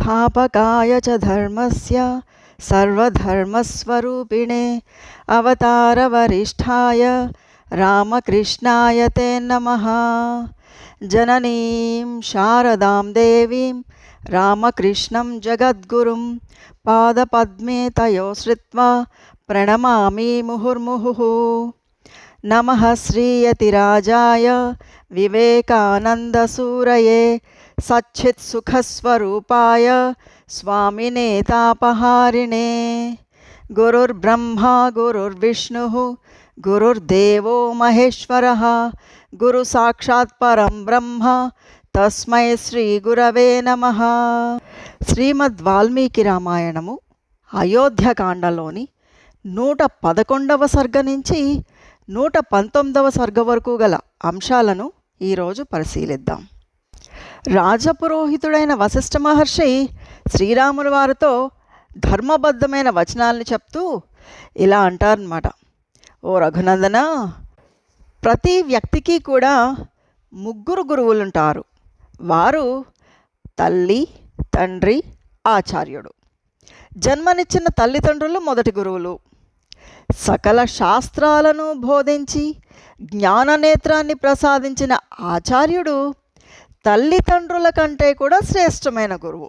संस्थापकाय च धर्मस्य सर्वधर्मस्वरूपिणे अवतारवरिष्ठाय रामकृष्णाय ते नमः। जननीं शारदां देवीं रामकृष्णं जगद्गुरुं पादपद्मे तयो श्रित्वा प्रणमामि मुहुर्मुहुः। नमः श्रीयतिराजाय विवेकानन्दसूरये सच्चित्सुखस्वरूपाय स्वामिने तापहारिणे। गुरुर्ब्रह्मा गुरुर्विष्णुः गुरुर्देवो महेश्वरः गुरुसाक्षात् परं ब्रह्म तस्मै శ్రీగురవే నమః. శ్రీమద్ వాల్మీకి రామాయణము అయోధ్యకాండలోని 111వ సర్గ నుంచి 119వ సర్గ వరకు గల అంశాలను ఈరోజు పరిశీలిద్దాం. రాజపురోహితుడైన వశిష్ఠ మహర్షి శ్రీరాముల వారితో ధర్మబద్ధమైన వచనాలను చెప్తూ ఇలా అంటారన్నమాట. ఓ రఘునందన, ప్రతి వ్యక్తికి కూడా 3 గురువులుంటారు. వారు తల్లి, తండ్రి, ఆచార్యుడు. జన్మనిచ్చిన తల్లిదండ్రులు మొదటి గురువులు. సకల శాస్త్రాలను బోధించి జ్ఞాననేత్రాన్ని ప్రసాదించిన ఆచార్యుడు తల్లిదండ్రుల కంటే కూడా శ్రేష్టమైన గురువు.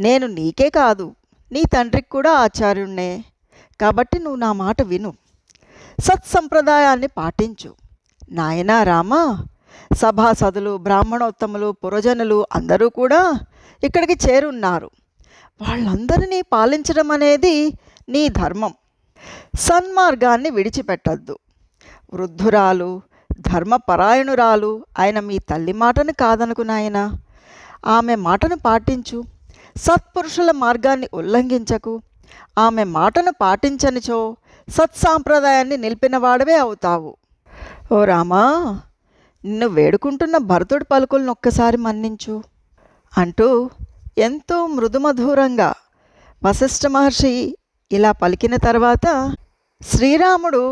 నేను నీకే కాదు, నీ తండ్రికి కూడా ఆచార్యుణ్ణే. కాబట్టి నువ్వు నా మాట విను, సత్సంప్రదాయాన్ని పాటించు. నాయనా రామ, సభాసదులు, బ్రాహ్మణోత్తములు, పురజనులు అందరూ కూడా ఇక్కడికి చేరున్నారు. వాళ్ళందరినీ పాలించడం అనేది నీ ధర్మం. సన్మార్గాన్ని విడిచిపెట్టద్దు. వృద్ధురాలు, ధర్మపరాయణురాలు అయిన మీ తల్లి మాటను కాదనుకు నాయన. ఆమె మాటను పాటించు. సత్పురుషుల మార్గాన్ని ఉల్లంఘించకు. ఆమె మాటను పాటించనిచో సత్సాంప్రదాయాన్ని నిలిపినవాడవే అవుతావు. ఓ రామా, నిన్ను వేడుకుంటున్న భరతుడి పలుకులను ఒక్కసారి మన్నించు అంటూ ఎంతో మృదుమధురంగా వశిష్ఠ మహర్షి ఇలా పలికిన తర్వాత శ్రీరాముడు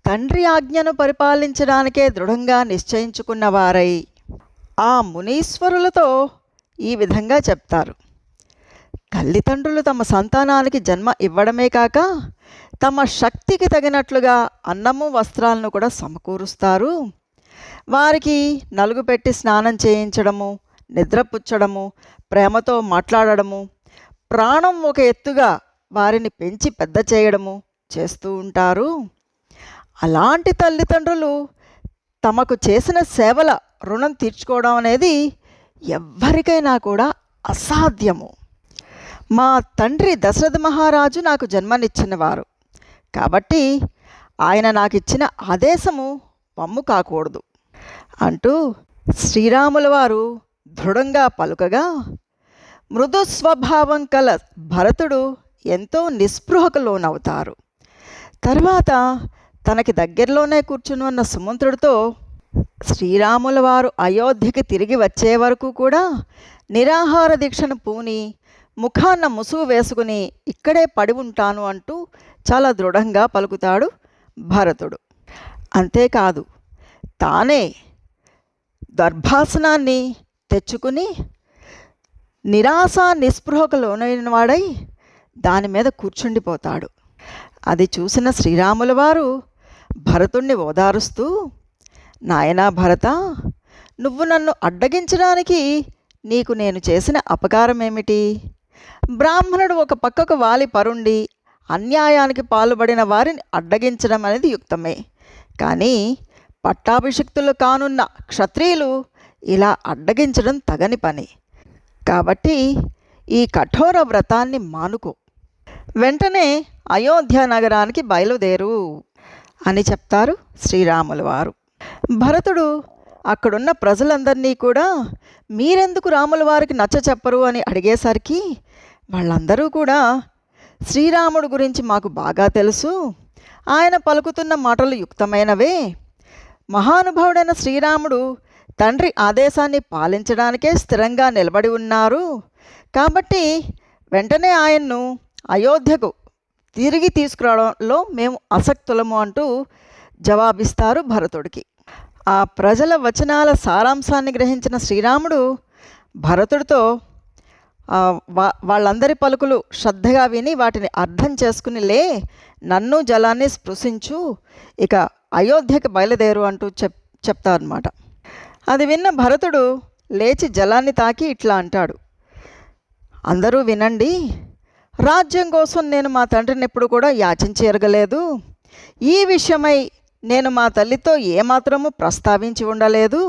తండ్రి ఆజ్ఞను పరిపాలించడానికే దృఢంగా నిశ్చయించుకున్న వారై ఆ మునీశ్వరులతో ఈ విధంగా చెప్తారు. తల్లిదండ్రులు తమ సంతానానికి జన్మ ఇవ్వడమే కాక తమ శక్తికి తగినట్లుగా అన్నము, వస్త్రాలను కూడా సమకూరుస్తారు. వారికి నలుగు పెట్టి స్నానం చేయించడము, నిద్రపుచ్చడము, ప్రేమతో మాట్లాడడము, ప్రాణం ఒక ఎత్తుగా వారిని పెంచి పెద్ద చేయడము చేస్తూ ఉంటారు. అలాంటి తల్లిదండ్రులు తమకు చేసిన సేవల రుణం తీర్చుకోవడం అనేది ఎవ్వరికైనా కూడా అసాధ్యము. మా తండ్రి దశరథ మహారాజు నాకు జన్మనిచ్చినవారు కాబట్టి ఆయన నాకు ఇచ్చిన ఆదేశము వమ్ము కాకూడదు అంటూ శ్రీరాముల వారు దృఢంగా పలుకగా మృదు స్వభావం కల భరతుడు ఎంతో నిస్పృహకు లోనవుతారు. తర్వాత తనకి దగ్గరలోనే కూర్చుని ఉన్న సుమంత్రుడితో శ్రీరాముల వారు అయోధ్యకి తిరిగి వచ్చే వరకు కూడా నిరాహార దీక్షను పూని ముఖాన్న ముసుగు వేసుకుని ఇక్కడే పడి ఉంటాను అంటూ చాలా దృఢంగా పలుకుతాడు భరతుడు. అంతేకాదు, తానే దర్భాసనాన్ని తెచ్చుకుని నిరాశ నిస్పృహకు లోనైన వాడై దాని మీద కూర్చుండిపోతాడు. అది చూసిన శ్రీరాముల వారు భరతుణ్ణి ఓదారుస్తూ, నాయనా భరత, నువ్వు నన్ను అడ్డగించడానికి నీకు నేను చేసిన అపకారం ఏమిటి? బ్రాహ్మణుడు ఒక పక్కకు వాలి పరుండి అన్యాయానికి పాల్పడిన వారిని అడ్డగించడం అనేది యుక్తమే. కానీ పట్టాభిషిక్తులు కానున్న క్షత్రియులు ఇలా అడ్డగించడం తగని పని. కాబట్టి ఈ కఠోర వ్రతాన్ని మానుకో. వెంటనే అయోధ్య నగరానికి బయలుదేరు అని చెప్తారు శ్రీరాముల వారు. భరతుడు అక్కడున్న ప్రజలందరినీ కూడా మీరెందుకు రాముల వారికి నచ్చ చెప్పరు అని అడిగేసరికి వాళ్ళందరూ కూడా శ్రీరాముడు గురించి మాకు బాగా తెలుసు, ఆయన పలుకుతున్న మాటలు యుక్తమైనవే, మహానుభావుడైన శ్రీరాముడు తండ్రి ఆదేశాన్ని పాలించడానికే స్థిరంగా నిలబడి ఉన్నారు కాబట్టి వెంటనే ఆయన్ను అయోధ్యకు తిరిగి తీసుకురావడంలో మేము ఆసక్తులము అంటూ జవాబిస్తారు భరతుడికి. ఆ ప్రజల వచనాల సారాంశాన్ని గ్రహించిన శ్రీరాముడు భరతుడితో, వాళ్ళందరి పలుకులు శ్రద్ధగా విని వాటిని అర్థం చేసుకుని లే, నన్ను జలాన్ని స్పృశించు, ఇక అయోధ్యకి బయలుదేరు అంటూ చెప్తారన్నమాట. అది విన్న భరతుడు లేచి జలాన్ని తాకి ఇట్లా అంటాడు, అందరూ వినండి, రాజ్యం కోసం నేను మా తండ్రిని ఎప్పుడు కూడా యాచించి ఎరగలేదు. ఈ విషయమై నేను మా తల్లితో ఏమాత్రము ప్రస్తావించి ఉండలేదు.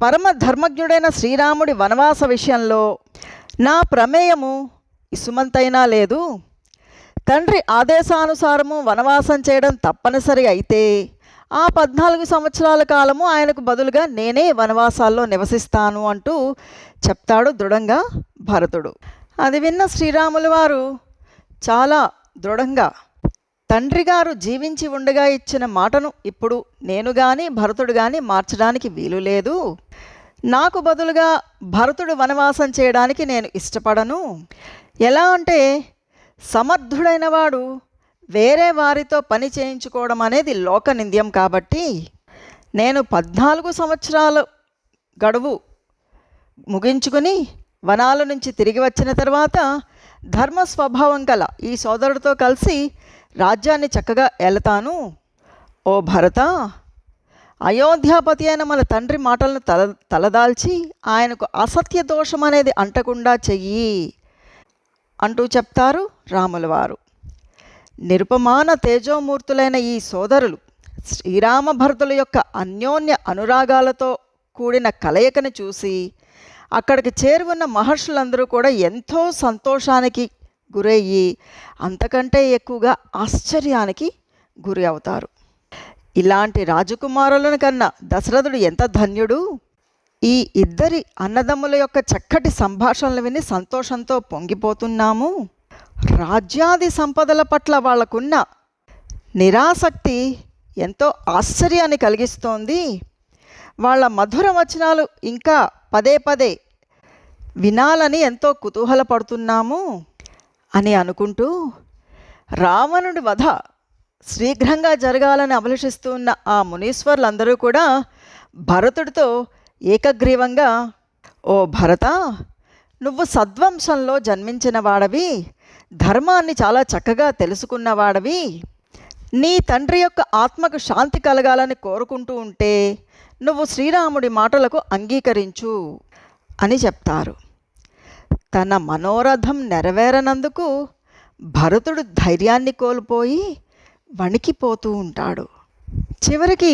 పరమ ధర్మజ్ఞుడైన శ్రీరాముడి వనవాస విషయంలో నా ప్రమేయము ఇసుమంతైనా లేదు. తండ్రి ఆదేశానుసారము వనవాసం చేయడం తప్పనిసరి అయితే ఆ 14 సంవత్సరాల కాలము ఆయనకు బదులుగా నేనే వనవాసాల్లో నివసిస్తాను అంటూ చెప్తాడు దృఢంగా భరతుడు. అది విన్న శ్రీరాముల వారు చాలా దృఢంగా, తండ్రి గారు జీవించి ఉండగా ఇచ్చిన మాటను ఇప్పుడు నేను కానీ భరతుడు కానీ మార్చడానికి వీలు లేదు. నాకు బదులుగా భరతుడు వనవాసం చేయడానికి నేను ఇష్టపడను. ఎలా అంటే సమర్థుడైన వాడు వేరే వారితో పని చేయించుకోవడం అనేది లోకనింద్యం. కాబట్టి నేను 14 సంవత్సరాల గడువు ముగించుకుని వనాల నుంచి తిరిగి వచ్చిన తర్వాత ధర్మ స్వభావం గల ఈ సోదరుడితో కలిసి రాజ్యాన్ని చక్కగా ఏలతాను. ఓ భరత, అయోధ్యాపతి అయిన మన తండ్రి మాటలను తలదాల్చి ఆయనకు అసత్య దోషం అనేది అంటకుండా చెయ్యి అంటూ చెప్తారు రాముల వారు. నిరుపమాన తేజోమూర్తులైన ఈ సోదరులు శ్రీరామ భరతుల యొక్క అన్యోన్య అనురాగాలతో కూడిన కలయికను చూసి అక్కడికి చేరువున్న మహర్షులందరూ కూడా ఎంతో సంతోషానికి గురయ్యి అంతకంటే ఎక్కువగా ఆశ్చర్యానికి గురి అవుతారు. ఇలాంటి రాజకుమారులను కన్నా దశరథుడు ఎంత ధన్యుడు. ఈ ఇద్దరి అన్నదమ్ముల యొక్క చక్కటి సంభాషణలు విని సంతోషంతో పొంగిపోతున్నాము. రాజ్యాది సంపదల పట్ల వాళ్లకున్న నిరాసక్తి ఎంతో ఆశ్చర్యాన్ని కలిగిస్తోంది. వాళ్ళ మధుర వచనాలు ఇంకా పదే పదే వినాలని ఎంతో కుతూహలపడుతున్నాము అని అనుకుంటూ రావణుడి వధ శీఘ్రంగా జరగాలని అభిలషిస్తూ ఉన్న ఆ మునీశ్వర్లందరూ కూడా భరతుడితో ఏకగ్రీవంగా, ఓ భరత, నువ్వు సద్వంశంలో జన్మించిన వాడవి, ధర్మాన్ని చాలా చక్కగా తెలుసుకున్నవాడవి, నీ తండ్రి యొక్క ఆత్మకు శాంతి కలగాలని కోరుకుంటూ ఉంటే నువ్వు శ్రీరాముడి మాటలకు అంగీకరించు అని చెప్తారు. తన మనోరథం నెరవేరనందుకు భరతుడు ధైర్యాన్ని కోల్పోయి వణికిపోతూ ఉంటాడు. చివరికి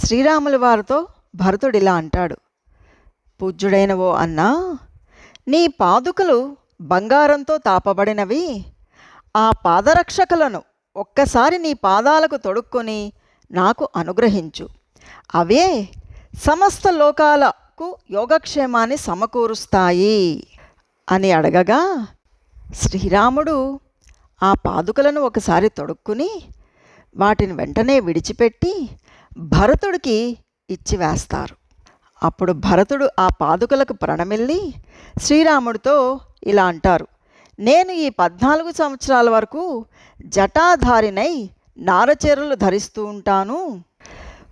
శ్రీరాముల వారితో భరతుడు ఇలా అంటాడు, పూజ్యుడైన ఓ అన్నా, నీ పాదుకలు బంగారంతో తాపబడినవి. ఆ పాదరక్షకులను ఒక్కసారి నీ పాదాలకు తొడుక్కొని నాకు అనుగ్రహించు. అవే సమస్త లోకాలకు యోగక్షేమాన్ని సమకూరుస్తాయి అని అడగగా శ్రీరాముడు ఆ పాదుకలను ఒకసారి తొడుక్కుని వాటిని వెంటనే విడిచిపెట్టి భరతుడికి ఇచ్చివేస్తారు. అప్పుడు భరతుడు ఆ పాదుకలకు ప్రణమిల్లి శ్రీరాముడితో ఇలా అంటారు, నేను ఈ 14 సంవత్సరాల వరకు జటాధారినై నారచీరలు ధరిస్తూ ఉంటాను.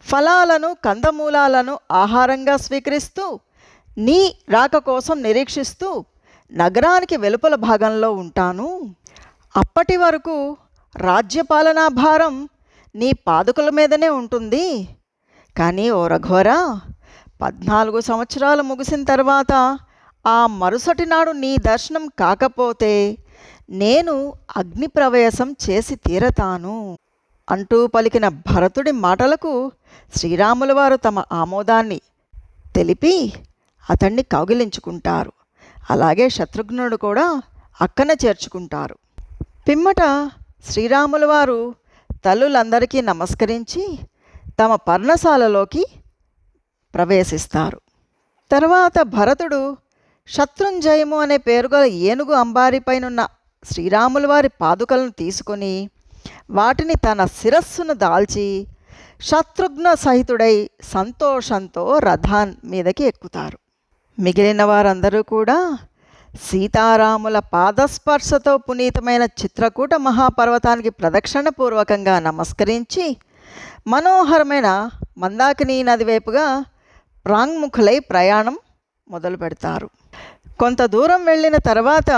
ఫలాలను కందమూలాలను ఆహారంగా స్వీకరిస్తూ నీ రాక కోసం నిరీక్షిస్తూ నగరానికి వెలుపల భాగంలో ఉంటాను. అప్పటి వరకు రాజ్యపాలనా భారం నీ పాదుకల మీదనే ఉంటుంది. కానీ ఓ రఘువర, 14 సంవత్సరాలు ముగిసిన తర్వాత ఆ మరుసటి నాడు నీ దర్శనం కాకపోతే నేను అగ్ని ప్రవేశం చేసి తీరతాను అంటూ పలికిన భరతుడి మాటలకు శ్రీరాముల వారు తమ ఆమోదాన్ని తెలిపి అతన్ని కౌగిలించుకుంటారు. అలాగే శత్రుఘ్నుడు కూడా అక్కన చేర్చుకుంటారు. పిమ్మట శ్రీరాముల వారు తల్లులందరికీ నమస్కరించి తమ పర్ణశాలలోకి ప్రవేశిస్తారు. తర్వాత భరతుడు శత్రుంజయము అనే పేరుగల ఏనుగు అంబారిపైనున్న శ్రీరాముల వారి పాదుకలను తీసుకొని వాటిని తన శిరస్సును దాల్చి శత్రుఘ్న సహితుడై సంతోషంతో రథాన్ మీదకి ఎక్కుతారు. మిగిలిన వారందరూ కూడా సీతారాముల పాదస్పర్శతో పునీతమైన చిత్రకూట మహాపర్వతానికి ప్రదక్షిణపూర్వకంగా నమస్కరించి మనోహరమైన మందాకినీ నది వైపుగా ప్రాంగ్ముఖులై ప్రయాణం మొదలు పెడతారు. కొంత దూరం వెళ్ళిన తర్వాత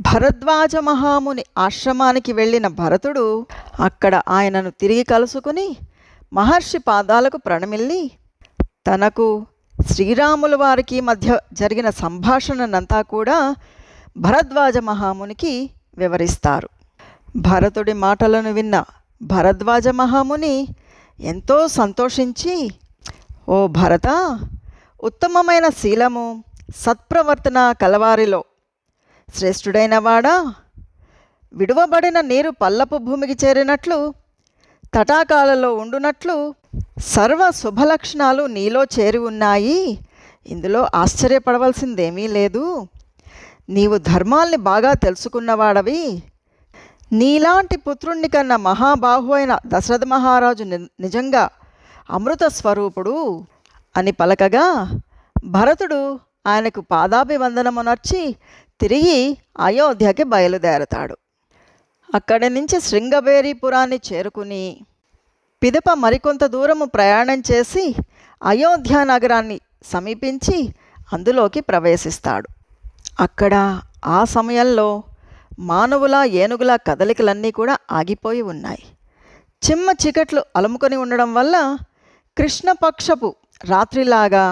భరద్వాజ మహాముని ఆశ్రమానికి వెళ్ళిన భరతుడు అక్కడ ఆయనను తిరిగి కలుసుకుని మహర్షి పాదాలకు ప్రణమిల్లి తనకు శ్రీరాముల వారికి మధ్య జరిగిన సంభాషణనంతా కూడా భరద్వాజ మహామునికి వివరిస్తారు. భరతుడి మాటలను విన్న భరద్వాజ మహాముని ఎంతో సంతోషించి, ఓ భరత, ఉత్తమమైన శీలము సత్ప్రవర్తన కలవారిలో శ్రేష్ఠుడైన వాడా, విడువబడిన నీరు పల్లపు భూమికి చేరినట్లు తటాకాలలో ఉండునట్లు సర్వ శుభలక్షణాలు నీలో చేరి ఉన్నాయి. ఇందులో ఆశ్చర్యపడవలసిందేమీ లేదు. నీవు ధర్మాల్ని బాగా తెలుసుకున్నవాడవి. నీలాంటి పుత్రుణ్ణి కన్నా మహాబాహు అయిన దశరథ మహారాజు నిజంగా అమృత స్వరూపుడు అని పలకగా భరతుడు ఆయనకు పాదాభివందనమునర్చి తిరిగి అయోధ్యకి బయలుదేరతాడు. అక్కడి నుంచి శృంగబేరీపురాన్ని చేరుకుని పిదప మరికొంత దూరము ప్రయాణం చేసి అయోధ్య నగరాన్ని సమీపించి అందులోకి ప్రవేశిస్తాడు. అక్కడ ఆ సమయంలో మానవుల ఏనుగుల కదలికలన్నీ కూడా ఆగిపోయి ఉన్నాయి. చిమ్మ చీకట్లు అలుముకొని ఉండడం వల్ల కృష్ణపక్షపు రాత్రిలాగా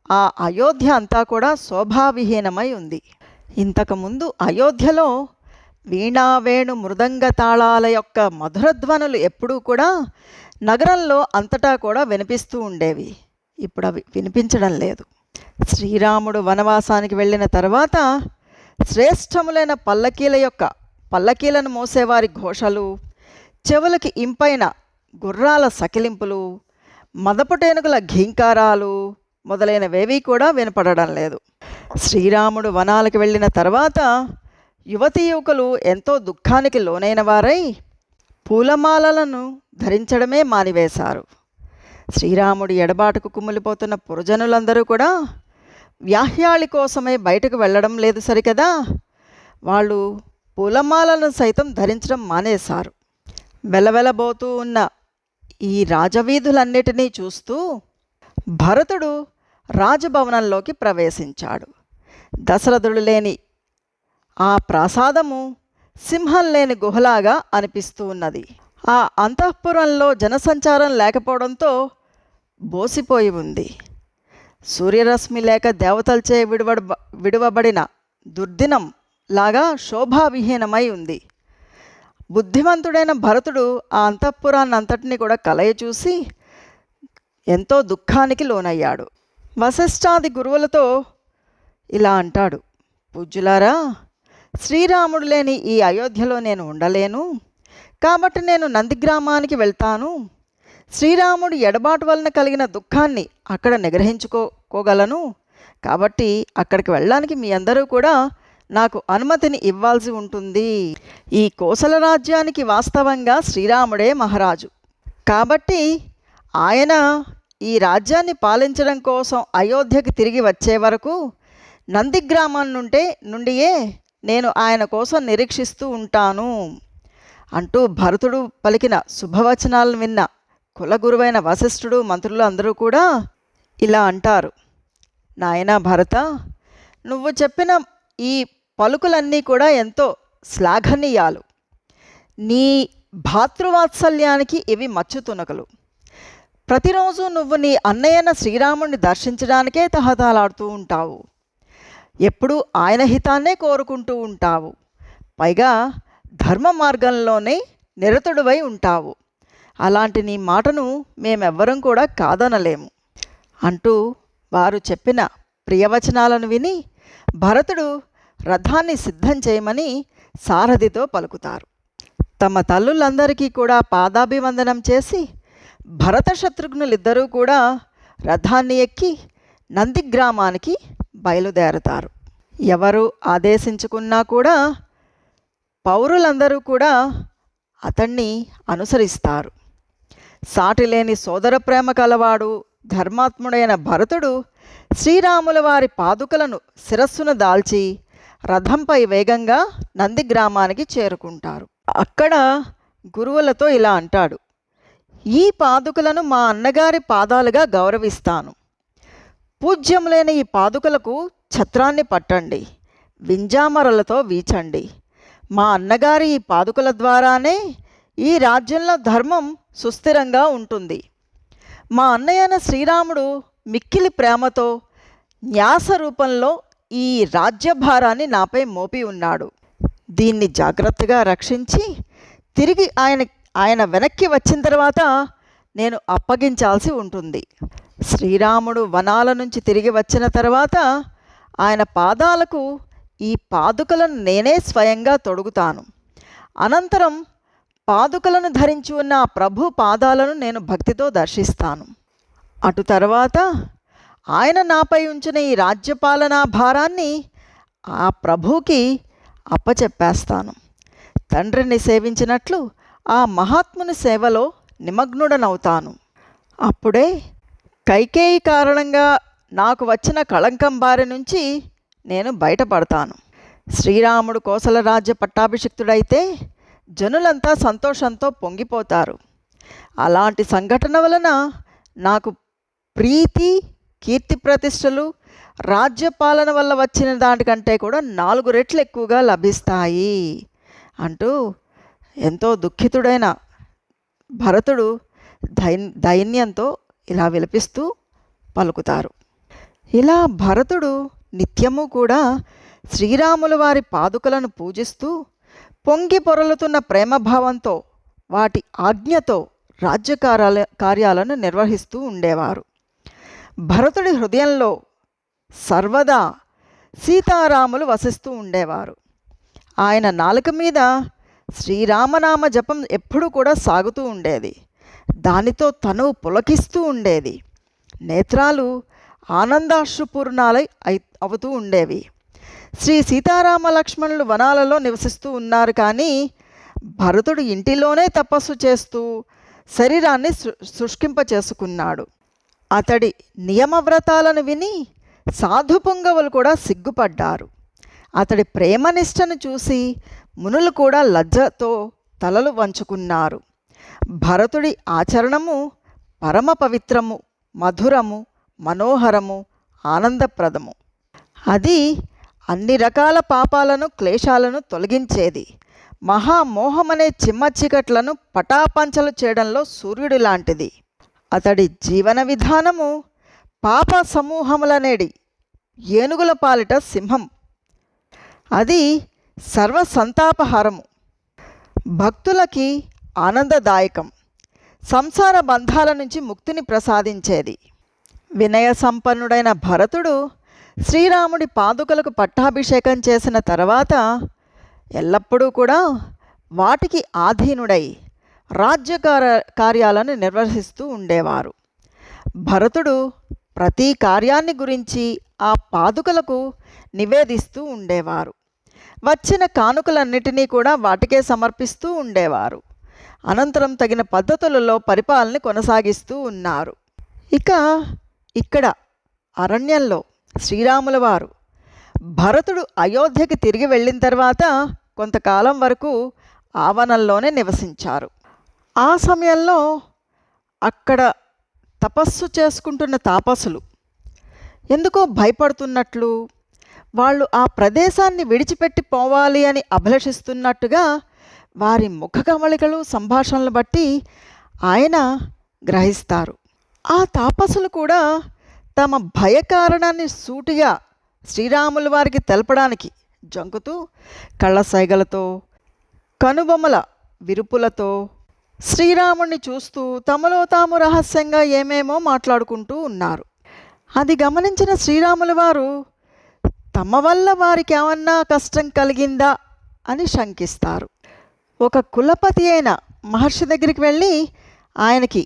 ఆ అయోధ్య అంతా కూడా శోభావిహీనమై ఉంది. ఇంతకుముందు అయోధ్యలో వీణా వేణు మృదంగ తాళాల యొక్క మధురధ్వనులు ఎప్పుడూ కూడా నగరంలో అంతటా కూడా వినిపిస్తూ ఉండేవి. ఇప్పుడు అవి వినిపించడం లేదు. శ్రీరాముడు వనవాసానికి వెళ్ళిన తర్వాత శ్రేష్టములైన పల్లకీలను మోసేవారి ఘోషలు, చెవులకి ఇంపైన గుర్రాల సకిలింపులు, మదపుటేనుగుల ఘీంకారాలు మొదలైనవేవీ కూడా వినపడడం లేదు. శ్రీరాముడు వనాలకు వెళ్ళిన తర్వాత యువతీ యువకులు ఎంతో దుఃఖానికి లోనైన వారై పూలమాలలను ధరించడమే మానివేశారు. శ్రీరాముడి ఎడబాటుకు కుమ్మిలిపోతున్న పురజనులందరూ కూడా వ్యాహ్యాళి కోసమే బయటకు వెళ్ళడం లేదు సరికదా, వాళ్ళు పూలమాలను సైతం ధరించడం మానేశారు. వెలవెలబోతూ ఉన్న ఈ రాజవీధులన్నిటినీ చూస్తూ భరతుడు రాజభవనంలోకి ప్రవేశించాడు. దశరథుడు లేని ఆ ప్రాసాదము సింహం లేని గుహలాగా అనిపిస్తూ ఉన్నది. ఆ అంతఃపురంలో జనసంచారం లేకపోవడంతో బోసిపోయి ఉంది. సూర్యరశ్మి లేక దేవతలచే విడువబడిన దుర్దినం లాగా శోభావిహీనమై ఉంది. బుద్ధిమంతుడైన భరతుడు ఆ అంతఃపురాన్నంతటినీ కూడా కలయ చూసి ఎంతో దుఃఖానికి లోనయ్యాడు. వశిష్ఠాది గురువులతో ఇలా అంటాడు, పూజ్యులారా, శ్రీరాముడు లేని ఈ అయోధ్యలో నేను ఉండలేను. కాబట్టి నేను నందిగ్రామానికి వెళ్తాను. శ్రీరాముడు ఎడబాటు వలన కలిగిన దుఃఖాన్ని అక్కడ నిగ్రహించుకోగలను. కాబట్టి అక్కడికి వెళ్ళడానికి మీ అందరూ కూడా నాకు అనుమతిని ఇవ్వాల్సి ఉంటుంది. ఈ కోసల రాజ్యానికి వాస్తవంగా శ్రీరాముడే మహారాజు. కాబట్టి ఆయన ఈ రాజ్యాన్ని పాలించడం కోసం అయోధ్యకి తిరిగి వచ్చే వరకు నందిగ్రామం నుండియే నేను ఆయన కోసం నిరీక్షిస్తూ ఉంటాను అంటూ భరతుడు పలికిన శుభవచనాలను విన్న కులగురువైన వశిష్ఠుడు మంత్రులు అందరూ కూడా ఇలా అంటారు, నాయనా భరత, నువ్వు చెప్పిన ఈ పలుకులన్నీ కూడా ఎంతో శ్లాఘనీయాలు. నీ భాతృవాత్సల్యానికి ఇవి మచ్చుతునకలు. ప్రతిరోజు నువ్వు నీ అన్నయ్యన శ్రీరాముడిని దర్శించడానికే తహతలాడుతూ ఉంటావు. ఎప్పుడూ ఆయన హితాన్నే కోరుకుంటూ ఉంటావు. పైగా ధర్మ మార్గంలోనే నిరతుడివై ఉంటావు. అలాంటి నీ మాటను మేమెవ్వరం కూడా కాదనలేము అంటూ వారు చెప్పిన ప్రియవచనాలను విని భరతుడు రథాన్ని సిద్ధం చేయమని సారథితో పలుకుతారు. తమ తల్లులందరికీ కూడా పాదాభివందనం చేసి భరత శత్రుఘ్నులిద్దరూ కూడా రథాన్ని ఎక్కి నందిగ్రామానికి బయలుదేరతారు. ఎవరు ఆదేశించుకున్నా కూడా పౌరులందరూ కూడా అతన్ని అనుసరిస్తారు. సాటిలేని సోదర ప్రేమ కలవాడు ధర్మాత్ముడైన భరతుడు శ్రీరాముల వారి పాదుకలను శిరస్సును దాల్చి రథంపై వేగంగా నందిగ్రామానికి చేరుకుంటారు. అక్కడ గురువులతో ఇలా అంటాడు, ఈ పాదుకలను మా అన్నగారి పాదాలుగా గౌరవిస్తాను. పూజ్యములైన ఈ పాదుకలకు ఛత్రాన్ని పట్టండి, వింజామరలతో వీచండి. మా అన్నగారి ఈ పాదుకల ద్వారానే ఈ రాజ్యంలో ధర్మం సుస్థిరంగా ఉంటుంది. మా అన్నయ్యన శ్రీరాముడు మిక్కిలి ప్రేమతో న్యాస రూపంలో ఈ రాజ్యభారాన్ని నాపై మోపి ఉన్నాడు. దీన్ని జాగ్రత్తగా రక్షించి తిరిగి ఆయన వెనక్కి వచ్చిన తర్వాత నేను అప్పగించాల్సి ఉంటుంది. శ్రీరాముడు వనాల నుంచి తిరిగి వచ్చిన తర్వాత ఆయన పాదాలకు ఈ పాదుకలను నేనే స్వయంగా తొడుగుతాను. అనంతరం పాదుకలను ధరించి ఉన్న ఆ ప్రభు పాదాలను నేను భక్తితో దర్శిస్తాను. అటు తర్వాత ఆయన నాపై ఉంచిన ఈ రాజ్యపాలనా భారాన్ని ఆ ప్రభుకి అప్పచెప్పేస్తాను. తండ్రిని సేవించినట్లు ఆ మహాత్ముని సేవలో నిమగ్నుడనవుతాను. అప్పుడే కైకేయి కారణంగా నాకు వచ్చిన కళంకం బారి నుంచి నేను బయటపడతాను. శ్రీరాముడు కోసల రాజ్య పట్టాభిషిక్తుడైతే జనులంతా సంతోషంతో పొంగిపోతారు. అలాంటి సంఘటన వలన నాకు ప్రీతి, కీర్తి ప్రతిష్టలు రాజ్యపాలన వల్ల వచ్చిన దానికంటే కూడా 4 రెట్లు ఎక్కువగా లభిస్తాయి అంటూ ఎంతో దుఃఖితుడైన భరతుడు దైన్యంతో ఇలా విలపిస్తూ పలుకుతారు. ఇలా భరతుడు నిత్యము కూడా శ్రీరాముల వారి పాదుకలను పూజిస్తూ పొంగి పొరలుతున్న ప్రేమభావంతో వాటి ఆజ్ఞతో కార్యాలను నిర్వహిస్తూ ఉండేవారు. భరతుడి హృదయంలో సర్వదా సీతారాములు వసిస్తూ ఉండేవారు. ఆయన నాలుక మీద శ్రీరామనామ జపం ఎప్పుడూ కూడా సాగుతూ ఉండేది. దానితో తను పులకిస్తూ ఉండేది. నేత్రాలు ఆనందాశ్రుపూర్ణాలై అవుతూ ఉండేవి. శ్రీ సీతారామ లక్ష్మణులు వనాలలో నివసిస్తూ ఉన్నారు, కానీ భరతుడు ఇంటిలోనే తపస్సు చేస్తూ శరీరాన్ని శుష్కింప చేసుకున్నాడు. అతడి నియమవ్రతాలను విని సాధు పుంగవులు కూడా సిగ్గుపడ్డారు. అతడి ప్రేమనిష్టను చూసి మునులు కూడా లజ్జతో తలలు వంచుకున్నారు. భరతుడి ఆచరణము పరమ పవిత్రము, మధురము, మనోహరము, ఆనందప్రదము. అది అన్ని రకాల పాపాలను, క్లేశాలను తొలగించేది. మహామోహమనే చిమ్మ చీకట్లను పటాపంచలు చేయడంలో సూర్యుడి లాంటిది. అతడి జీవన విధానము పాప సమూహములనేడి ఏనుగుల పాలిట సింహం. అది సర్వసంతాపహారము, భక్తులకి ఆనందదాయకం, సంసార బంధాల నుంచి ముక్తిని ప్రసాదించేది. వినయ సంపన్నుడైన భరతుడు శ్రీరాముడి పాదుకలకు పట్టాభిషేకం చేసిన తర్వాత ఎల్లప్పుడూ కూడా వాటికి ఆధీనుడై కార్యాలను నిర్వహిస్తూ ఉండేవారు. భరతుడు ప్రతి కార్యాన్ని గురించి ఆ పాదుకలకు నివేదిస్తూ ఉండేవారు. వచ్చిన కానుకలన్నిటినీ కూడా వాటికే సమర్పిస్తూ ఉండేవారు. అనంతరం తగిన పద్ధతులలో పరిపాలన కొనసాగిస్తూ ఉన్నారు. ఇక్కడ అరణ్యంలో శ్రీరాముల వారు భరతుడు అయోధ్యకి తిరిగి వెళ్ళిన తర్వాత కొంతకాలం వరకు ఆవనంలోనే నివసించారు. ఆ సమయంలో అక్కడ తపస్సు చేసుకుంటున్న తాపసులు ఎందుకో భయపడుతున్నట్లు, వాళ్ళు ఆ ప్రదేశాన్ని విడిచిపెట్టి పోవాలి అని అభిలషిస్తున్నట్టుగా వారి ముఖ కవళికలు, సంభాషణలు బట్టి ఆయన గ్రహిస్తారు. ఆ తాపసులు కూడా తమ భయ కారణాన్ని సూటిగా శ్రీరాముల వారికి తెలపడానికి జంకుతూ కళ్ళ సైగలతో, కనుబొమ్మల విరుపులతో శ్రీరాముణ్ణి చూస్తూ తమలో తాము రహస్యంగా ఏమేమో మాట్లాడుకుంటూ ఉన్నారు. అది గమనించిన శ్రీరాముల వారు తమ వల్ల వారికి ఏమన్నా కష్టం కలిగిందా అని శంకిస్తారు. ఒక కులపతి అయిన మహర్షి దగ్గరికి వెళ్ళి ఆయనకి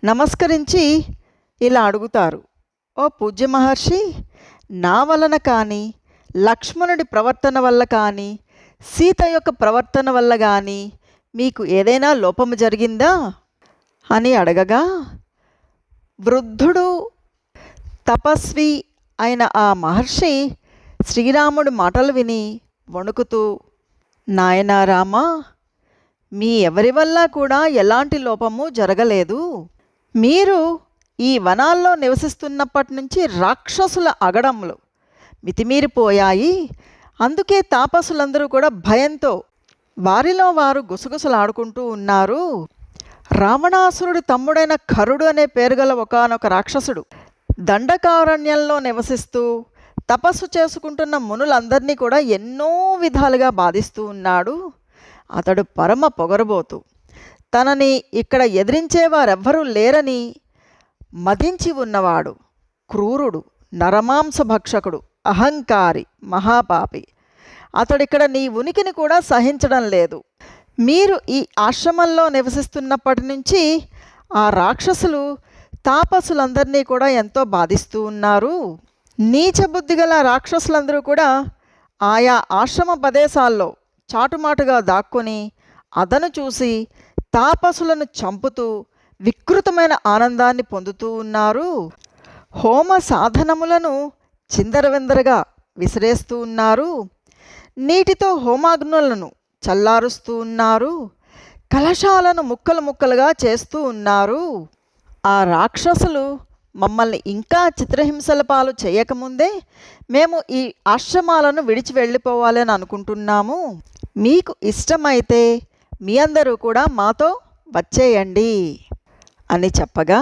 నమస్కరించి ఇలా అడుగుతారు, ఓ పూజ్య మహర్షి, నా వలన కానీ, లక్ష్మణుడి ప్రవర్తన వల్ల కానీ, సీత యొక్క ప్రవర్తన వల్ల కానీ మీకు ఏదైనా లోపము జరిగిందా అని అడగగా, వృద్ధుడు తపస్వి అయిన ఆ మహర్షి శ్రీరాముడి మాటలు విని వణుకుతూ, నాయనా రామా, మీ ఎవరి వల్ల కూడా ఎలాంటి లోపము జరగలేదు. మీరు ఈ వనాల్లో నివసిస్తున్నప్పటి నుంచి రాక్షసుల అగడములు, మితిమీరిపోయాయి. అందుకే తాపసులందరూ కూడా భయంతో వారిలో వారు గుసగుసలాడుకుంటూ ఉన్నారు. రావణాసురుడి తమ్ముడైన ఖరుడు అనే పేరు గల ఒకానొక రాక్షసుడు దండకారణ్యంలో నివసిస్తూ తపస్సు చేసుకుంటున్న మునులందరినీ కూడా ఎన్నో విధాలుగా బాధిస్తూ ఉన్నాడు. అతడు పరమ పొగరబోతు. తనని ఇక్కడ ఎదిరించేవారెవ్వరూ లేరని మదించి ఉన్నవాడు. క్రూరుడు, నరమాంసభక్షకుడు, అహంకారి, మహాపాపి. అతడిక్కడ నీ ఉనికిని కూడా సహించడం లేదు. మీరు ఈ ఆశ్రమంలో నివసిస్తున్నప్పటి నుంచి ఆ రాక్షసులు తాపసులందరినీ కూడా ఎంతో బాధిస్తూ ఉన్నారు. నీచబుద్ధి గల రాక్షసులందరూ కూడా ఆయా ఆశ్రమ ప్రదేశాల్లో చాటుమాటుగా దాక్కొని అదను చూసి తాపసులను చంపుతూ వికృతమైన ఆనందాన్ని పొందుతూ ఉన్నారు. హోమ సాధనములను చిందరవిందరగా విసిరేస్తూ ఉన్నారు. నీటితో హోమాగ్నులను చల్లారుస్తూ ఉన్నారు. కలశాలను ముక్కలు ముక్కలుగా చేస్తూ ఉన్నారు. ఆ రాక్షసులు మమ్మల్ని ఇంకా చిత్రహింసల పాలు చేయకముందే మేము ఈ ఆశ్రమాలను విడిచి వెళ్ళిపోవాలని అనుకుంటున్నాము. మీకు ఇష్టమైతే మీ అందరూ కూడా మాతో వచ్చేయండి అని చెప్పగా,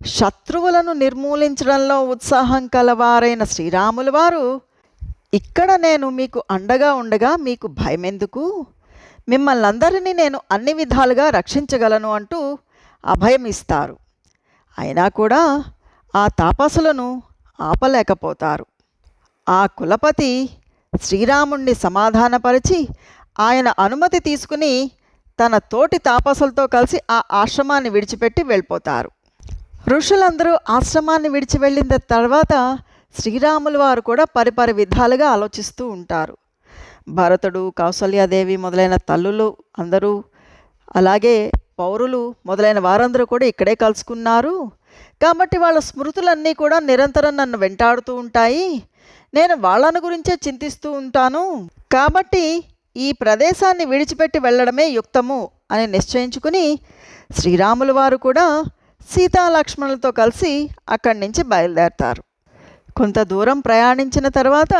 శత్రువులను నిర్మూలించడంలో ఉత్సాహం కలవారైన శ్రీరాములు వారు, ఇక్కడ నేను మీకు అండగా ఉండగా మీకు భయమెందుకు? మిమ్మల్ని అందరినీ నేను అన్ని విధాలుగా రక్షించగలను అంటూ అభయం ఇస్తారు. అయినా కూడా ఆ తాపసులను ఆపలేకపోతారు. ఆ కులపతి శ్రీరాముణ్ణి సమాధానపరిచి ఆయన అనుమతి తీసుకుని తన తోటి తాపసులతో కలిసి ఆ ఆశ్రమాన్ని విడిచిపెట్టి వెళ్ళిపోతారు. ఋషులందరూ ఆశ్రమాన్ని విడిచి వెళ్ళిన తర్వాత శ్రీరాములు వారు కూడా పరిపరి విధాలుగా ఆలోచిస్తూ ఉంటారు. భరతుడు, కౌసల్యాదేవి మొదలైన తల్లులు అందరూ, అలాగే పౌరులు మొదలైన వారందరూ కూడా ఇక్కడే కలుసుకున్నారు. కాబట్టి వాళ్ళ స్మృతులన్నీ కూడా నిరంతరం నన్ను వెంటాడుతూ ఉంటాయి. నేను వాళ్ళను గురించే చింతిస్తూ ఉంటాను. కాబట్టి ఈ ప్రదేశాన్ని విడిచిపెట్టి వెళ్ళడమే యుక్తము అని నిశ్చయించుకుని శ్రీరాములు వారు కూడా సీతాలక్ష్మణులతో కలిసి అక్కడి నుంచి బయలుదేరతారు. కొంత దూరం ప్రయాణించిన తర్వాత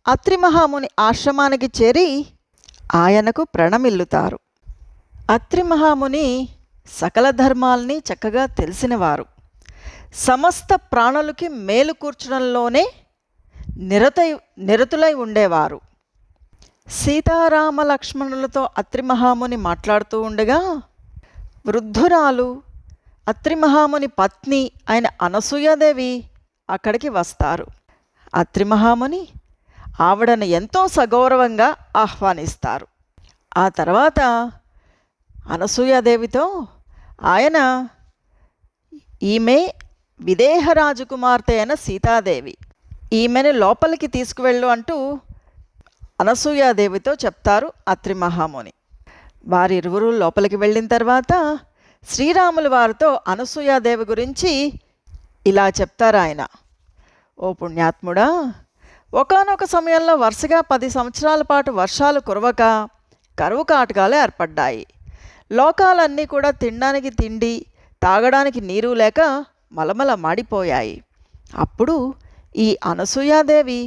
అత్రి మహాముని ఆశ్రమానికి చేరి ఆయనకు ప్రణమిల్లుతారు. అత్రి మహాముని సకల ధర్మాల్ని చక్కగా తెలిసినవారు. సమస్త ప్రాణులకి మేలు కూర్చడంలోనే నిరతులై ఉండేవారు. సీతారామ లక్ష్మణులతో అత్రి మహాముని మాట్లాడుతూ ఉండగా వృద్ధురాలు అత్రి మహాముని పత్ని అయిన అనసూయాదేవి అక్కడికి వస్తారు. అత్రి మహాముని ఆవిడను ఎంతో సగౌరవంగా ఆహ్వానిస్తారు. ఆ తర్వాత అనసూయాదేవితో ఆయన, ఈమె విదేహ రాజకుమార్తె అయిన సీతాదేవి, ఈమెను లోపలికి తీసుకువెళ్ళు అంటూ అనసూయాదేవితో చెప్తారు అత్రి మహాముని. వారిరువురు లోపలికి వెళ్ళిన తర్వాత శ్రీరాములు వారితో అనసూయాదేవి గురించి ఇలా చెప్తారు ఆయన. ఓ పుణ్యాత్ముడా, ఒకానొక సమయంలో వరుసగా 10 సంవత్సరాల పాటు వర్షాలు కురవక కరువు కాటకాలు ఏర్పడ్డాయి. లోకాలన్నీ కూడా తినడానికి తిండి, తాగడానికి నీరు లేక మలమల మాడిపోయాయి. అప్పుడు ఈ అనసూయాదేవి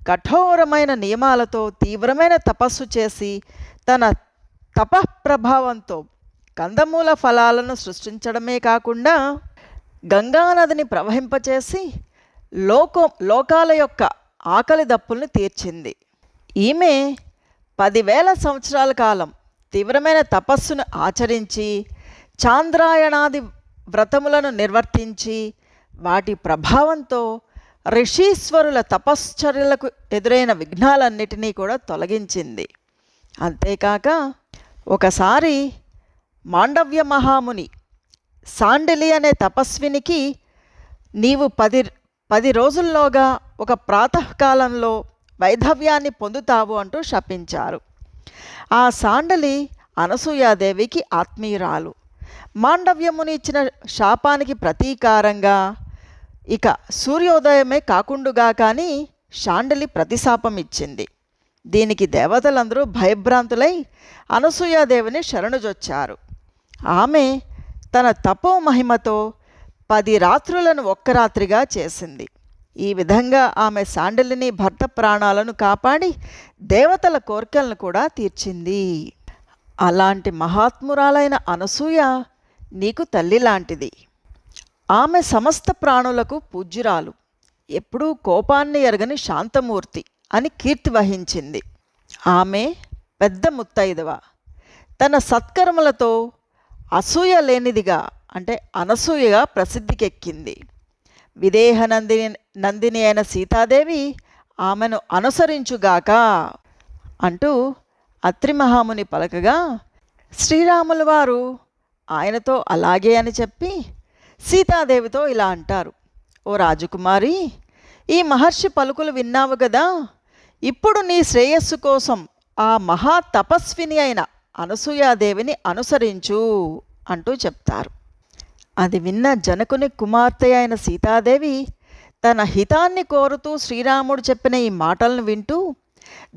కఠోరమైన నియమాలతో తీవ్రమైన తపస్సు చేసి తన తపఃప్రభావంతో కందమూల ఫలాలను సృష్టించడమే కాకుండా గంగానదిని ప్రవహింపచేసి లోకాల యొక్క ఆకలి దప్పుల్ని తీర్చింది. ఈమె 10,000 సంవత్సరాల కాలం తీవ్రమైన తపస్సును ఆచరించి చాంద్రాయణాది వ్రతములను నిర్వర్తించి వాటి ప్రభావంతో ఋషీశ్వరుల తపశ్చర్యలకు ఎదురైన విఘ్నాలన్నిటినీ కూడా తొలగించింది. అంతేకాక ఒకసారి మాండవ్య మహాముని శాండిలి అనే తపస్వినికి నీవు 10 రోజుల్లోగా ఒక ప్రాతకాలంలో వైధవ్యాన్ని పొందుతావు అంటూ శపించారు. ఆ శాండలి అనసూయాదేవికి ఆత్మీయురాలు. మాండవ్యముని ఇచ్చిన శాపానికి ప్రతీకారంగా ఇక సూర్యోదయమే కాకుండుగా కానీ శాండలి ప్రతిశాపం ఇచ్చింది. దీనికి దేవతలందరూ భయభ్రాంతులై అనసూయాదేవిని శరణుజొచ్చారు. ఆమె తన తపో మహిమతో 10 రాత్రులను ఒక్క రాత్రిగా చేసింది. ఈ విధంగా ఆమె శాండిల్యని భర్త ప్రాణాలను కాపాడి దేవతల కోరికలను కూడా తీర్చింది. అలాంటి మహాత్మురాలైన అనసూయ నీకు తల్లి లాంటిది. ఆమె సమస్త ప్రాణులకు పూజ్యురాలు, ఎప్పుడూ కోపాన్ని ఎరగని శాంతమూర్తి అని కీర్తి వహించింది. ఆమె పెద్ద ముత్తైదవ. తన సత్కర్మలతో అసూయ లేనిదిగా అంటే అనసూయగా ప్రసిద్ధికెక్కింది. విదేహ నందిని అయిన సీతాదేవి ఆమెను అనుసరించుగాక అంటూ అత్రి మహాముని పలకగా శ్రీరాముల వారు ఆయనతో అలాగే అని చెప్పి సీతాదేవితో ఇలా అంటారు, ఓ రాజకుమారి, ఈ మహర్షి పలుకులు విన్నావు కదా, ఇప్పుడు నీ శ్రేయస్సు కోసం ఆ మహా తపస్విని అయిన అనసూయాదేవిని అనుసరించు అంటూ చెప్తారు. అది విన్న జనకుని కుమార్తె అయిన సీతాదేవి తన హితాన్ని కోరుతూ శ్రీరాముడు చెప్పిన ఈ మాటలను వింటూ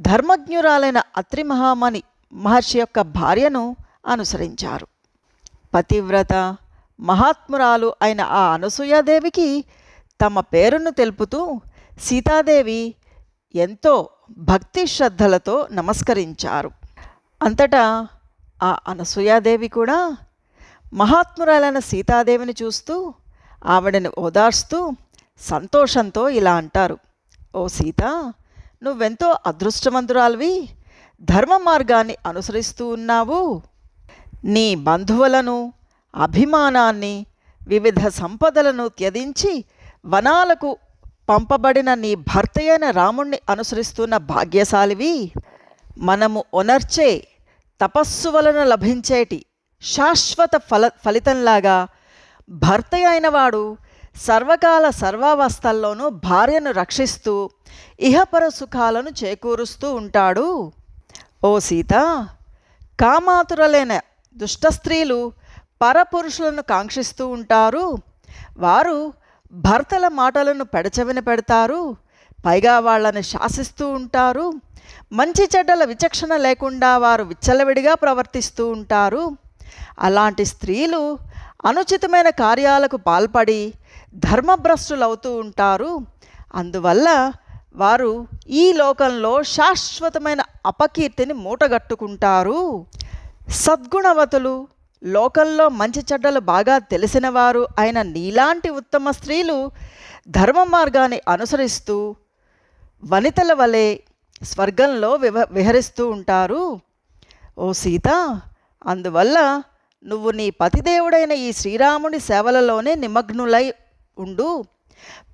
ధర్మజ్ఞురాలైన అత్రి మహర్షి యొక్క భార్యను అనుసరించారు. పతివ్రత మహాత్మురాలు అయిన ఆ అనసూయాదేవికి తమ పేరును తెలుపుతూ సీతాదేవి ఎంతో భక్తి శ్రద్ధలతో నమస్కరించారు. అంతటా ఆ అనసూయాదేవి కూడా మహాత్మురాలైన సీతాదేవిని చూస్తూ ఆవిడని ఓదార్స్తూ సంతోషంతో ఇలా అంటారు, ఓ సీత, నువ్వెంతో అదృష్టవంతురాలివి, ధర్మ మార్గాన్ని అనుసరిస్తూ ఉన్నావు. నీ బంధువులను, అభిమానాన్ని, వివిధ సంపదలను త్యజించి వనాలకు పంపబడిన నీ భర్త అయిన రాముణ్ణి అనుసరిస్తున్న భాగ్యశాలివి. మనము ఒనర్చే తపస్సు వలన లభించేటి శాశ్వత ఫలితంలాగా భర్త అయిన వాడు సర్వకాల సర్వావస్థల్లోనూ భార్యను రక్షిస్తూ ఇహపర సుఖాలను చేకూరుస్తూ ఉంటాడు. ఓ సీత, కామాతురలైన దుష్ట స్త్రీలు పరపురుషులను కాంక్షిస్తూ ఉంటారు. వారు భర్తల మాటలను పెడచెవిన పెడతారు, పైగా వాళ్ళని శాసిస్తూ ఉంటారు. మంచి చెడ్డల విచక్షణ లేకుండా వారు విచ్చలవిడిగా ప్రవర్తిస్తూ ఉంటారు. అలాంటి స్త్రీలు అనుచితమైన కార్యాలకు పాల్పడి ధర్మభ్రష్టులవుతూ ఉంటారు. అందువల్ల వారు ఈ లోకంలో శాశ్వతమైన అపకీర్తిని మూటగట్టుకుంటారు. సద్గుణవతులు, లోకంలో మంచి చెడ్డలు బాగా తెలిసినవారు అయిన నీలాంటి ఉత్తమ స్త్రీలు ధర్మ మార్గాన్ని అనుసరిస్తూ వనితల వలె స్వర్గంలో విహరిస్తూ ఉంటారు. ఓ సీత, అందువల్ల నువ్వు నీ పతిదేవుడైన ఈ శ్రీరాముని సేవలలోనే నిమగ్నులై ఉండు.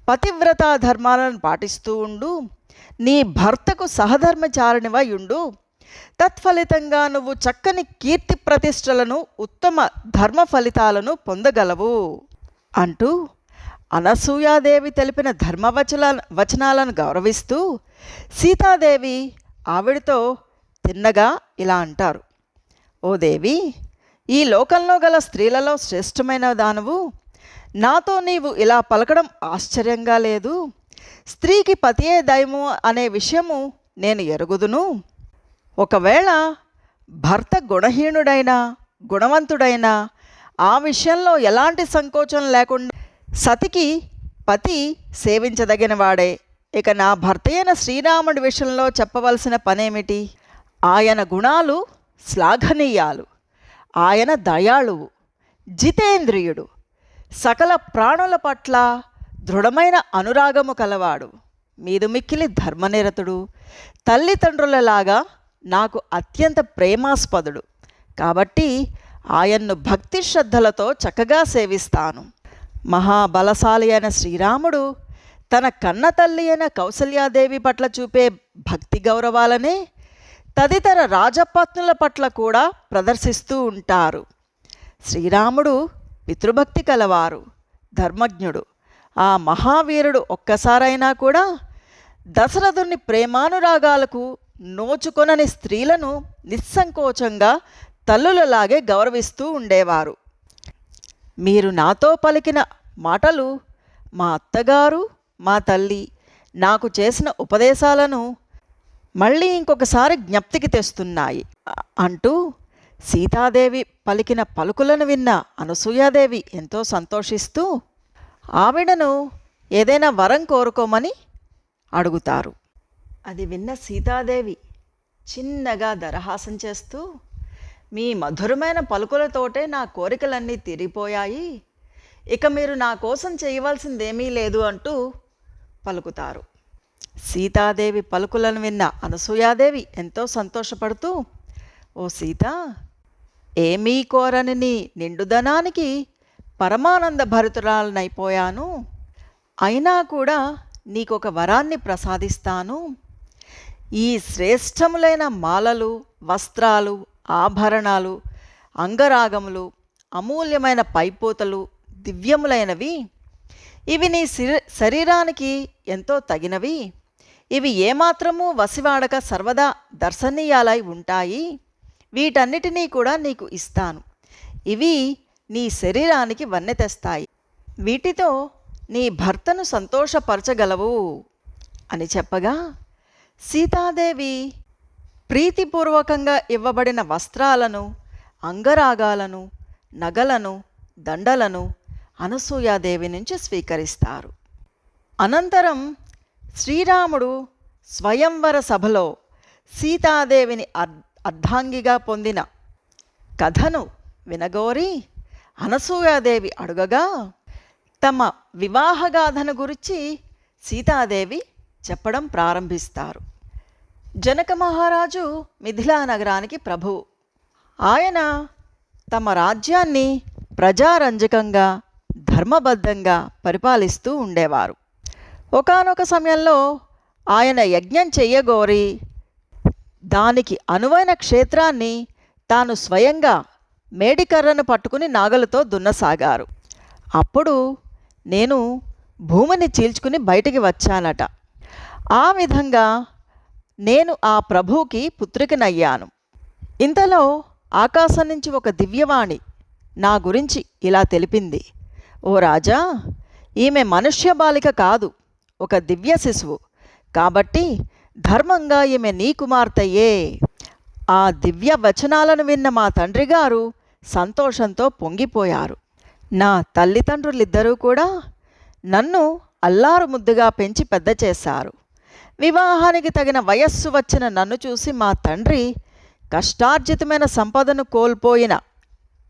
పతివ్రతా ధర్మాలను పాటిస్తూ ఉండు. నీ భర్తకు సహధర్మచారిణివై ఉండు. తత్ఫలితంగా నువ్వు చక్కని కీర్తి ప్రతిష్టలను, ఉత్తమ ధర్మ ఫలితాలను పొందగలవు అంటూ అనసూయాదేవి తెలిపిన వచనాలను గౌరవిస్తూ సీతాదేవి ఆవిడతో తిన్నగా ఇలా అంటారు, ఓ దేవి, ఈ లోకంలో గల స్త్రీలలో శ్రేష్టమైన దానవు. నాతో నీవు ఇలా పలకడం ఆశ్చర్యంగా లేదు. స్త్రీకి పతియే దైవము అనే విషయము నేను ఎరుగుదును. ఒకవేళ భర్త గుణహీనుడైనా గుణవంతుడైనా ఆ విషయంలో ఎలాంటి సంకోచం లేకుండా సతికి పతి సేవించదగిన వాడే. ఇక నా భర్త అయిన శ్రీరాముడి విషయంలో చెప్పవలసిన పనేమిటి? ఆయన గుణాలు శ్లాఘనీయాలు. ఆయన దయాళువు, జితేంద్రియుడు, సకల ప్రాణుల పట్ల దృఢమైన అనురాగము కలవాడు, మీదు మిక్కిలి ధర్మనిరతుడు, తల్లిదండ్రులలాగా నాకు అత్యంత ప్రేమాస్పదుడు. కాబట్టి ఆయన్ను భక్తి శ్రద్ధలతో చక్కగా సేవిస్తాను. మహాబలశాలి అయిన శ్రీరాముడు తన కన్న తల్లి అయిన కౌసల్యాదేవి పట్ల చూపే భక్తి గౌరవాలనే తదితర రాజపత్నుల పట్ల కూడా ప్రదర్శిస్తూ ఉంటారు. శ్రీరాముడు పితృభక్తి కలవారు, ధర్మజ్ఞుడు. ఆ మహావీరుడు ఒక్కసారైనా కూడా దశరథుని ప్రేమానురాగాలకు నోచుకొనని స్త్రీలను నిస్సంకోచంగా తల్లులలాగే గౌరవిస్తూ ఉండేవారు. మీరు నాతో పలికిన మాటలు మా అత్తగారు, మా తల్లి నాకు చేసిన ఉపదేశాలను మళ్ళీ ఇంకొకసారి జ్ఞప్తికి తెస్తున్నాయి అంటూ సీతాదేవి పలికిన పలుకులను విన్న అనసూయాదేవి ఎంతో సంతోషిస్తూ ఆవిడను ఏదైనా వరం కోరుకోమని అడుగుతారు. అది విన్న సీతాదేవి చిన్నగా దరహాసం చేస్తూ, మీ మధురమైన పలుకులతోటే నా కోరికలన్నీ తీరిపోయాయి, ఇక మీరు నా కోసం చేయవలసిందేమీ లేదు అంటూ పలుకుతారు. సీతాదేవి పలుకులను విన్న అనసూయాదేవి ఎంతో సంతోషపడుతూ, ఓ సీత, ఏమీ కోరని నీ నిండుదనానికి పరమానంద భరితురాలనైపోయాను. అయినా కూడా నీకొక వరాన్ని ప్రసాదిస్తాను. ఈ శ్రేష్టములైన మాలలు, వస్త్రాలు, ఆభరణాలు, అంగరాగములు, అమూల్యమైన పైపోతలు దివ్యములైనవి. ఇవి నీ శరీరానికి ఎంతో తగినవి. ఇవి ఏమాత్రమూ వసివాడక సర్వదా దర్శనీయాలై ఉంటాయి. వీటన్నిటినీ కూడా నీకు ఇస్తాను. ఇవి నీ శరీరానికి వన్నె తెస్తాయి. వీటితో నీ భర్తను సంతోషపరచగలవు అని చెప్పగా, సీతాదేవి ప్రీతిపూర్వకంగా ఇవ్వబడిన వస్త్రాలను, అంగరాగాలను, నగలను, దండలను అనసూయాదేవి నుంచి స్వీకరిస్తారు. అనంతరం శ్రీరాముడు స్వయంవర సభలో సీతాదేవిని అర్ధాంగిగా పొందిన కథను వినగోరి అనసూయాదేవి అడుగగా, తమ వివాహగాథను గురించి సీతాదేవి చెప్పడం ప్రారంభిస్తారు. జనక మహారాజు మిథిలా నగరానికి ప్రభువు. ఆయన తమ రాజ్యాన్ని ప్రజారంజకంగా, ధర్మబద్ధంగా పరిపాలిస్తూ ఉండేవారు. ఒకానొక సమయంలో ఆయన యజ్ఞం చెయ్యగోరి దానికి అనువైన క్షేత్రాన్ని తాను స్వయంగా మేడికర్రను పట్టుకుని నాగలతో దున్నసాగారు. అప్పుడు నేను భూమిని చీల్చుకుని బయటికి వచ్చానట. ఆ విధంగా నేను ఆ ప్రభువుకి పుత్రికనయ్యాను. ఇంతలో ఆకాశం నుంచి ఒక దివ్యవాణి నా గురించి ఇలా తెలిపింది, ఓ రాజా, ఈమె మనుష్య బాలిక కాదు, ఒక దివ్య శిశువు. కాబట్టి ధర్మంగా ఈమె నీ కుమార్తెయే. ఆ దివ్య వచనాలను విన్న మా తండ్రి గారు సంతోషంతో పొంగిపోయారు. నా తల్లిదండ్రులిద్దరూ కూడా నన్ను అల్లారు ముద్దుగా పెంచి పెద్ద చేశారు. వివాహానికి తగిన వయస్సు వచ్చిన నన్ను చూసి మా తండ్రి కష్టార్జితమైన సంపదను కోల్పోయిన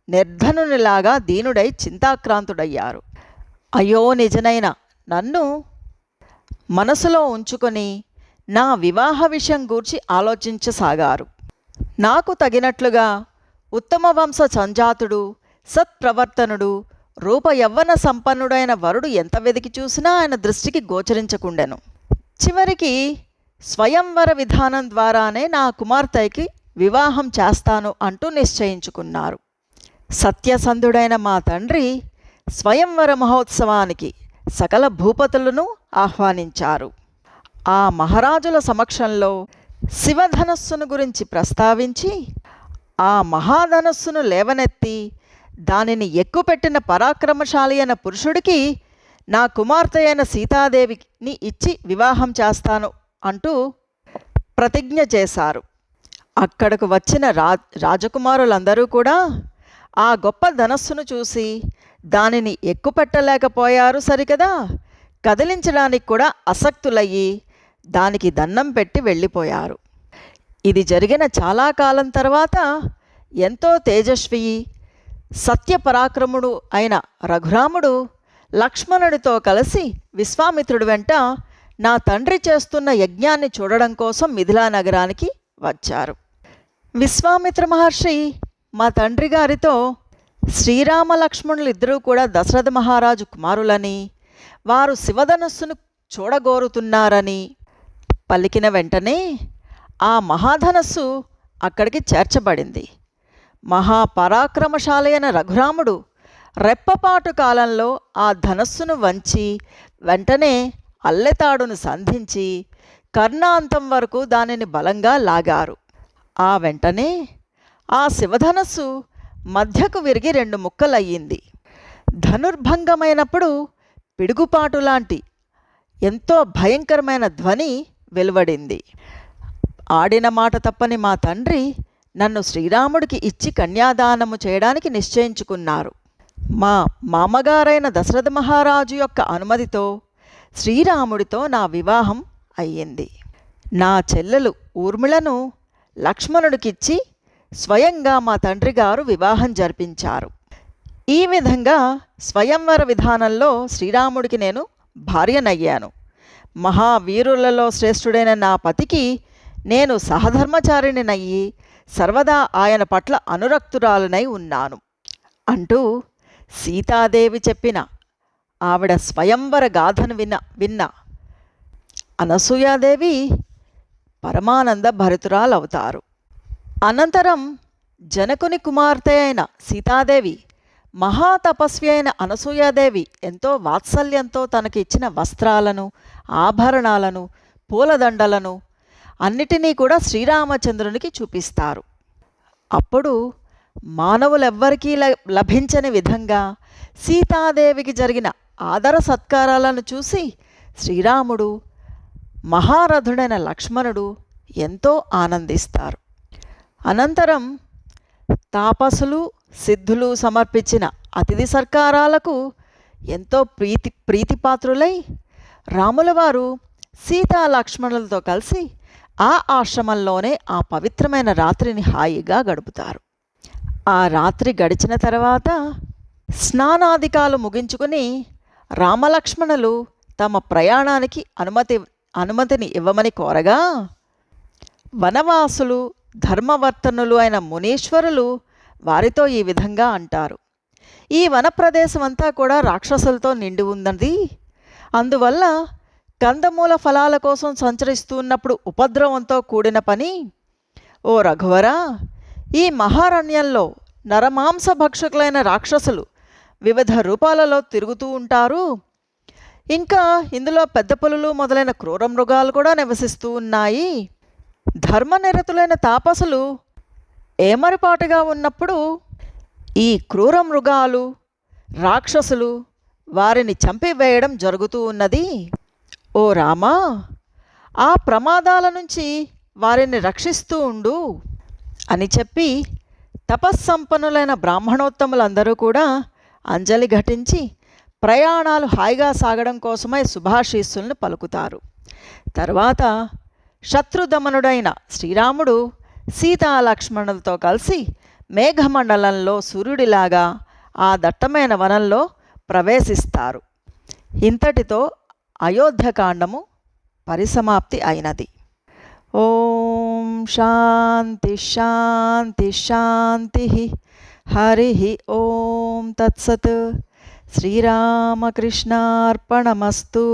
నిర్ధనునిలాగా దీనుడై చింతాక్రాంతుడయ్యారు. అయ్యో నిజనైన నన్ను మనసులో ఉంచుకొని నా వివాహ విషయం గూర్చి ఆలోచించసాగారు. నాకు తగినట్లుగా ఉత్తమ వంశ సంజాతుడు, సత్ప్రవర్తనుడు, రూపయవ్వన సంపన్నుడైన వరుడు ఎంత వెదికి చూసినా ఆయన దృష్టికి గోచరించకుండెను. చివరికి స్వయంవర విధానం ద్వారానే నా కుమార్తెకి వివాహం చేస్తాను అంటూ నిశ్చయించుకున్నారు. సత్యసంధుడైన మా తండ్రి స్వయంవర మహోత్సవానికి సకల భూపతులను ఆహ్వానించారు. ఆ మహారాజుల సమక్షంలో శివధనస్సును గురించి ప్రస్తావించి, ఆ మహాధనస్సును లేవనెత్తి దానిని ఎక్కుపెట్టిన పరాక్రమశాలి అయిన పురుషుడికి నా కుమార్తె అయిన సీతాదేవిని ఇచ్చి వివాహం చేస్తాను అంటూ ప్రతిజ్ఞ చేశారు. అక్కడకు వచ్చిన రాజకుమారులందరూ కూడా ఆ గొప్ప ధనస్సును చూసి దానిని ఎక్కుపెట్టలేకపోయారు సరికదా, కదిలించడానికి కూడా అసక్తులయ్యి దానికి దండం పెట్టి వెళ్ళిపోయారు. ఇది జరిగిన చాలా కాలం తర్వాత ఎంతో తేజస్వి, సత్యపరాక్రముడు అయిన రఘురాముడు లక్ష్మణుడితో కలిసి విశ్వామిత్రుడి వెంట నా తండ్రి చేస్తున్న యజ్ఞాన్ని చూడడం కోసం మిథిలా నగరానికి వచ్చారు. విశ్వామిత్ర మహర్షి మా తండ్రి గారితో శ్రీరామ లక్ష్మణులు ఇద్దరూ కూడా దశరథ మహారాజు కుమారులని, వారు శివధనస్సును చూడగోరుతున్నారని పలికిన వెంటనే ఆ మహాధనస్సు అక్కడికి చేర్చబడింది. మహాపరాక్రమశాలి అయిన రఘురాముడు రెప్పపాటు కాలంలో ఆ ధనస్సును వంచి వెంటనే అల్లెతాడును సంధించి కర్ణాంతం వరకు దానిని బలంగా లాగారు. ఆ వెంటనే ఆ శివధనస్సు మధ్యకు విరిగి 2 ముక్కలయ్యింది. ధనుర్భంగమైనప్పుడు పిడుగుపాటు లాంటి ఎంతో భయంకరమైన ధ్వని వెలువడింది. ఆడిన మాట తప్పని మా తండ్రి నన్ను శ్రీరాముడికి ఇచ్చి కన్యాదానము చేయడానికి నిశ్చయించుకున్నారు. మా మామగారైన దశరథ మహారాజు యొక్క అనుమతితో శ్రీరాముడితో నా వివాహం అయ్యింది. నా చెల్లెలు ఊర్మిళను లక్ష్మణుడికిచ్చి స్వయంగా మా తండ్రి గారు వివాహం జరిపించారు. ఈ విధంగా స్వయంవర విధానంలో శ్రీరాముడికి నేను భార్యనయ్యాను. మహావీరులలో శ్రేష్ఠుడైన నా పతికి నేను సహధర్మచారిణినయ్యి సర్వదా ఆయన పట్ల అనురక్తురాలునై ఉన్నాను అంటూ సీతాదేవి చెప్పిన ఆవిడ స్వయంవర గాథను విన్న అనసూయాదేవి పరమానంద భరితురాలవుతారు. అనంతరం జనకుని కుమార్తె అయిన సీతాదేవి మహాతపస్వి అయిన అనసూయాదేవి ఎంతో వాత్సల్యంతో తనకి ఇచ్చిన వస్త్రాలను, ఆభరణాలను, పూలదండలను అన్నిటినీ కూడా శ్రీరామచంద్రునికి చూపిస్తారు. అప్పుడు మానవులెవ్వరికీ లభించని విధంగా సీతాదేవికి జరిగిన ఆదర సత్కారాలను చూసి శ్రీరాముడు, మహారథుడైన లక్ష్మణుడు ఎంతో ఆనందిస్తారు. అనంతరం తాపసులు, సిద్ధులు సమర్పించిన అతిథి సత్కారాలకు ఎంతో ప్రీతిపాత్రులై రాములవారు సీతా లక్ష్మణులతో కలిసి ఆ ఆశ్రమంలోనే ఆ పవిత్రమైన రాత్రిని హాయిగా గడుపుతారు. ఆ రాత్రి గడిచిన తర్వాత స్నానాదికాలు ముగించుకుని రామలక్ష్మణులు తమ ప్రయాణానికి అనుమతిని ఇవ్వమని కోరగా వనవాసులు, ధర్మవర్తనులు అయిన మునీశ్వరులు వారితో ఈ విధంగా అంటారు: ఈ వన ప్రదేశం అంతా కూడా రాక్షసులతో నిండి ఉన్నది. అందువల్ల కందమూల ఫలాల కోసం సంచరిస్తూ ఉన్నప్పుడు ఉపద్రవంతో కూడిన పని. ఓ రఘువరా, ఈ మహారణ్యంలో నరమాంస భక్షకులైన రాక్షసులు వివిధ రూపాలలో తిరుగుతూ ఉంటారు. ఇంకా ఇందులో పెద్ద పులులు మొదలైన క్రూర మృగాలు కూడా నివసిస్తూ ఉన్నాయి. ధర్మనిరతులైన తాపసులు ఏమరిపాటుగా ఉన్నప్పుడు ఈ క్రూర మృగాలు, రాక్షసులు వారిని చంపివేయడం జరుగుతూ ఉన్నది. ఓ రామా, ఆ ప్రమాదాల నుంచి వారిని రక్షిస్తూ ఉండు అని చెప్పి తపస్సంపన్నులైన బ్రాహ్మణోత్తములందరూ కూడా అంజలి ఘటించి ప్రయాణాలు హాయిగా సాగడం కోసమై శుభాశీస్సులను పలుకుతారు. తర్వాత శత్రుదమనుడైన శ్రీరాముడు సీతాలక్ష్మణులతో కలిసి మేఘమండలంలో సూర్యుడిలాగా ఆ దట్టమైన వనంలో ప్రవేశిస్తారు. ఇంతటితో అయోధ్యకాండము పరిసమాప్తి అయినది. ఓం శాంతి శాంతి శాంతి. హరి ఓం తత్సత్. శ్రీరామకృష్ణార్పణమస్తు.